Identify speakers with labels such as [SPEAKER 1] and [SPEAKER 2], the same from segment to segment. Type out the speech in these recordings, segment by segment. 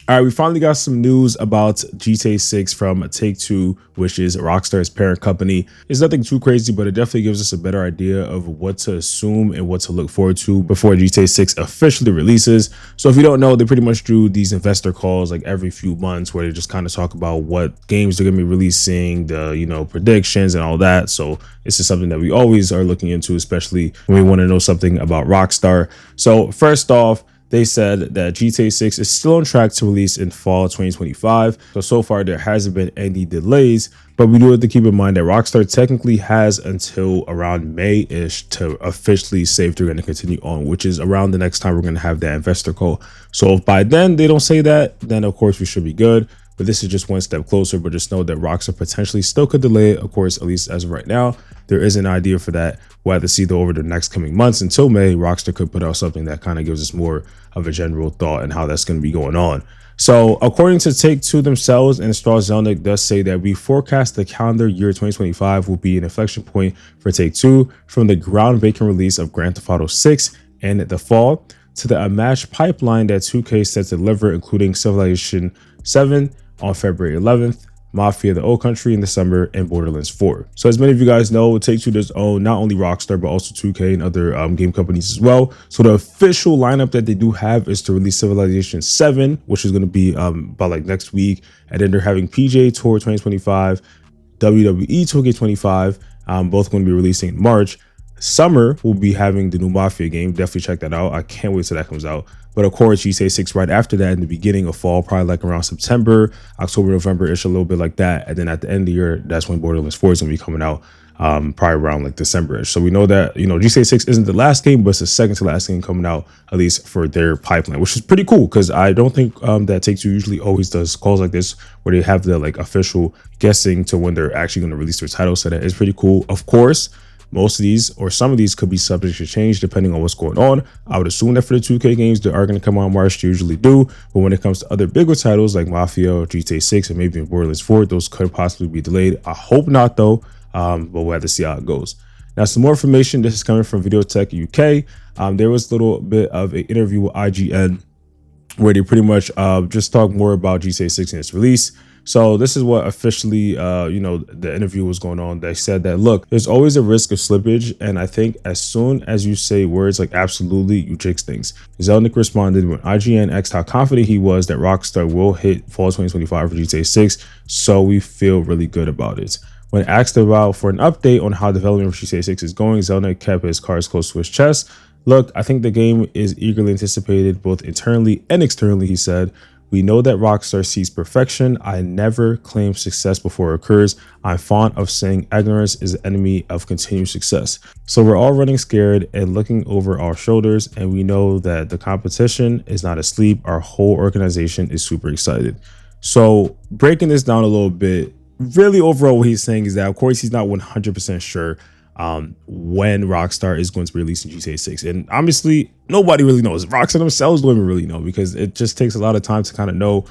[SPEAKER 1] All right, we finally got some news about GTA 6 from Take-Two, which is Rockstar's parent company. It's nothing too crazy, but it definitely gives us a better idea of what to assume and what to look forward to before GTA 6 officially releases. So if you don't know, they pretty much do these investor calls like every few months where they just kind of talk about what games they're going to be releasing, the predictions and all that. So this is something that we always are looking into, especially when we want to know something about Rockstar. So first off, they said that GTA 6 is still on track to release in fall 2025. So far, there hasn't been any delays, but we do have to keep in mind that Rockstar technically has until around May-ish to officially say if they're going to continue on, which is around the next time we're going to have that investor call. So if by then they don't say that, then of course we should be good. But this is just one step closer, but just know that Rockstar potentially still could delay it. Of course, at least as of right now, there is an idea for that. We'll have to see though over the next coming months until May, Rockstar could put out something that kind of gives us more of a general thought and how that's going to be going on. So according to Take-Two themselves, and Strauss Zelnick does say that we forecast the calendar year 2025 will be an inflection point for Take-Two from the groundbreaking release of Grand Theft Auto 6 in the fall to the unmatched pipeline that 2K set to deliver, including Civilization 7 on February 11th, Mafia: The Old Country in December, and Borderlands 4. So as many of you guys know, Take-Two does own not only Rockstar, but also 2K and other game companies as well. So the official lineup that they do have is to release Civilization 7, which is going to be about like next week. And then they're having PGA Tour 2025, WWE 2K25, both going to be releasing in March. Summer will be having the new Mafia game. Definitely check that out. I can't wait till that comes out. But of course, GTA 6 right after that in the beginning of fall, probably like around September, October, November-ish, a little bit like that. And then at the end of the year, that's when Borderlands 4 is going to be coming out, probably around like December-ish. So we know that, GTA 6 isn't the last game, but it's the second to last game coming out, at least for their pipeline, which is pretty cool because I don't think that Take-Two usually always does calls like this where they have the like official guessing to when they're actually going to release their title. So that is pretty cool. Of course, most of these or some of these could be subject to change depending on what's going on. I would assume that for the 2K games, they are going to come out in March. They usually do. But when it comes to other bigger titles like Mafia or GTA 6 and maybe Borderlands 4, those could possibly be delayed. I hope not, though. But we'll have to see how it goes. Now, some more information. This is coming from Videotech UK. There was a little bit of an interview with IGN where they pretty much just talk more about GTA 6 and its release. So this is what officially, the interview was going on. They said that, look, there's always a risk of slippage. And I think as soon as you say words like absolutely, you jinx things. Zelnick responded when IGN asked how confident he was that Rockstar will hit fall 2025 for GTA 6. So we feel really good about it. When asked about for an update on how development for GTA 6 is going, Zelnick kept his cards close to his chest. Look, I think the game is eagerly anticipated both internally and externally, he said. We know that Rockstar seeks perfection. I never claim success before it occurs. I'm fond of saying ignorance is the enemy of continued success. So we're all running scared and looking over our shoulders, and we know that the competition is not asleep. Our whole organization is super excited. So breaking this down a little bit, really overall what he's saying is that, of course, he's not 100% sure when Rockstar is going to be releasing GTA 6. And obviously, nobody really knows. Rockstar themselves don't even really know because it just takes a lot of time to kind of know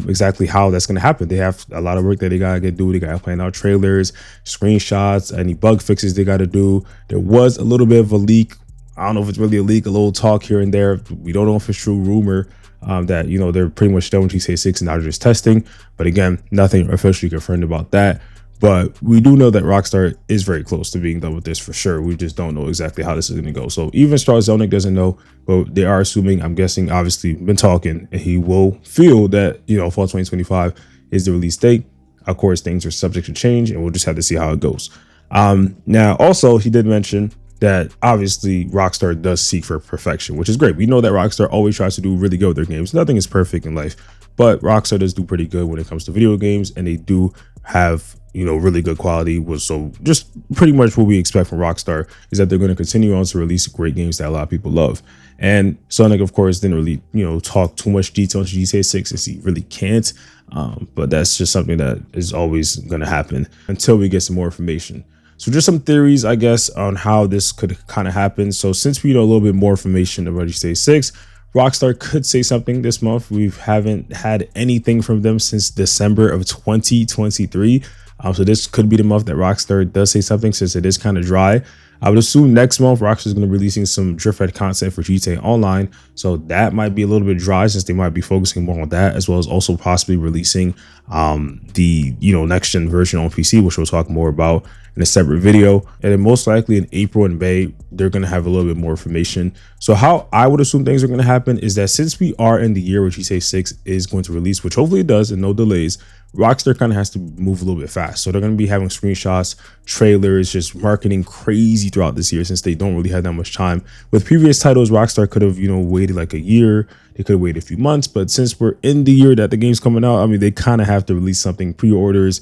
[SPEAKER 1] exactly how that's going to happen. They have a lot of work that they got to do. They got to plan out trailers, screenshots, any bug fixes they got to do. There was a little bit of a leak. I don't know if it's really a leak, a little talk here and there. We don't know if it's true rumor that, they're pretty much done with GTA 6 and now they're just testing. But again, nothing officially confirmed about that. But we do know that Rockstar is very close to being done with this for sure. We just don't know exactly how this is going to go. So even Strauss Zelnick doesn't know, but they are assuming, I'm guessing, obviously, been talking, and he will feel that, fall 2025 is the release date. Of course, things are subject to change, and we'll just have to see how it goes. Now, also, he did mention that obviously Rockstar does seek for perfection, which is great. We know that Rockstar always tries to do really good with their games. Nothing is perfect in life, but Rockstar does do pretty good when it comes to video games, and they do have really good quality. So just pretty much what we expect from Rockstar is that they're going to continue on to release great games that a lot of people love. And Sonic, of course, didn't really, talk too much detail into GTA 6 as he really can't. But that's just something that is always going to happen until we get some more information. So just some theories, I guess, on how this could kind of happen. So since we know a little bit more information about GTA 6, Rockstar could say something this month. We haven't had anything from them since December of 2023. So this could be the month that Rockstar does say something, since it is kind of dry. I would assume next month Rockstar is going to be releasing some Drifthead content for GTA Online, so that might be a little bit dry since they might be focusing more on that, as well as also possibly releasing the next gen version on PC, which we'll talk more about in a separate video. And then most likely in April and May, they're going to have a little bit more information. So how I would assume things are going to happen is that since we are in the year where GTA 6 is going to release, which hopefully it does and no delays, Rockstar kind of has to move a little bit fast. So they're going to be having screenshots, trailers, just marketing crazy throughout this year since they don't really have that much time. With previous titles, Rockstar could have, waited like a year. They could have waited a few months. But since we're in the year that the game's coming out, I mean, they kind of have to release something, pre-orders,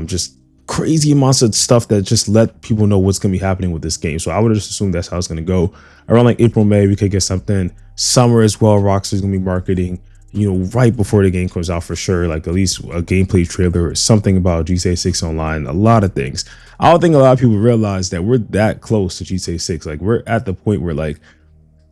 [SPEAKER 1] just crazy amounts of stuff that just let people know what's going to be happening with this game. So I would just assume that's how it's going to go. Around like April, May, we could get something. Summer as well, Rockstar's going to be marketing, right before the game comes out for sure, like at least a gameplay trailer or something about GTA 6 Online, a lot of things. I don't think a lot of people realize that we're that close to GTA 6. Like we're at the point where like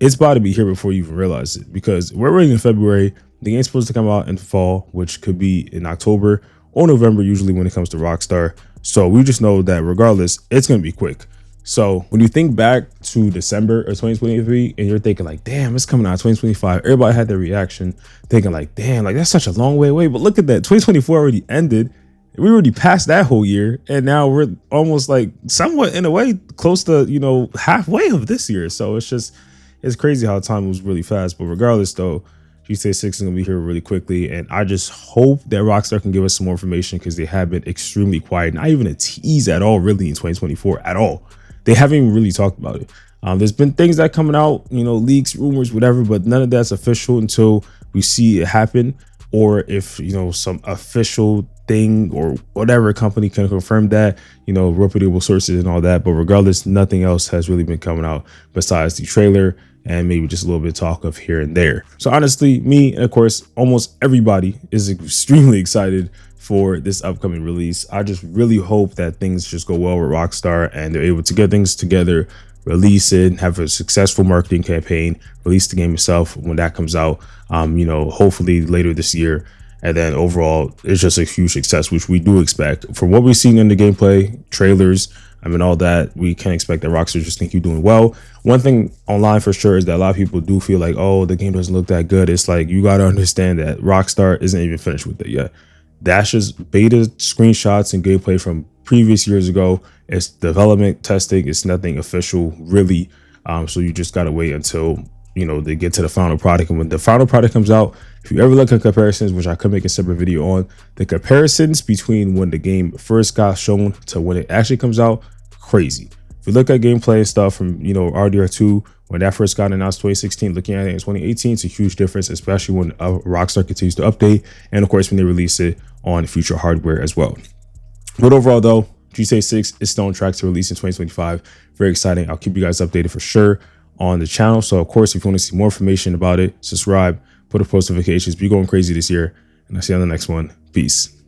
[SPEAKER 1] it's about to be here before you even realize it, because we're already in February. The game's supposed to come out in fall, which could be in October or November, usually when it comes to Rockstar. So we just know that regardless, it's going to be quick. So when you think back to December of 2023 and you're thinking like, damn, it's coming out 2025, everybody had their reaction thinking like, damn, like that's such a long way away. But look at that, 2024 already ended. We already passed that whole year. And now we're almost like somewhat in a way close to, halfway of this year. So it's crazy how time moves really fast. But regardless though, GTA 6 is going to be here really quickly, and I just hope that Rockstar can give us some more information because they have been extremely quiet, not even a tease at all really in 2024 at all. They haven't even really talked about it. There's been things that coming out, leaks, rumors, whatever, but none of that's official until we see it happen, or if, some official thing or whatever company can confirm that, reputable sources and all that. But regardless, nothing else has really been coming out besides the trailer and maybe just a little bit of talk of here and there. So honestly, me and of course almost everybody is extremely excited for this upcoming release. I just really hope that things just go well with Rockstar and they're able to get things together, release it, have a successful marketing campaign, release the game itself when that comes out, hopefully later this year. And then overall, it's just a huge success, which we do expect. From what we've seen in the gameplay, trailers, all that, we can expect that Rockstar just think you're doing well. One thing online for sure is that a lot of people do feel like, oh, the game doesn't look that good. It's like, you got to understand that Rockstar isn't even finished with it yet. That's just beta screenshots and gameplay from previous years ago. It's development, testing. It's nothing official, really. So you just got to wait until, they get to the final product. And when the final product comes out, if you ever look at comparisons, which I could make a separate video on, the comparisons between when the game first got shown to when it actually comes out, crazy. If you look at gameplay and stuff from, RDR2, when that first got announced 2016, looking at it in 2018, it's a huge difference, especially when Rockstar continues to update. And of course, when they release it on future hardware as well. But overall though, GTA 6 is still on track to release in 2025. Very exciting. I'll keep you guys updated for sure on the channel. So of course, if you want to see more information about it, subscribe, put up post notifications. Be going crazy this year. And I'll see you on the next one. Peace.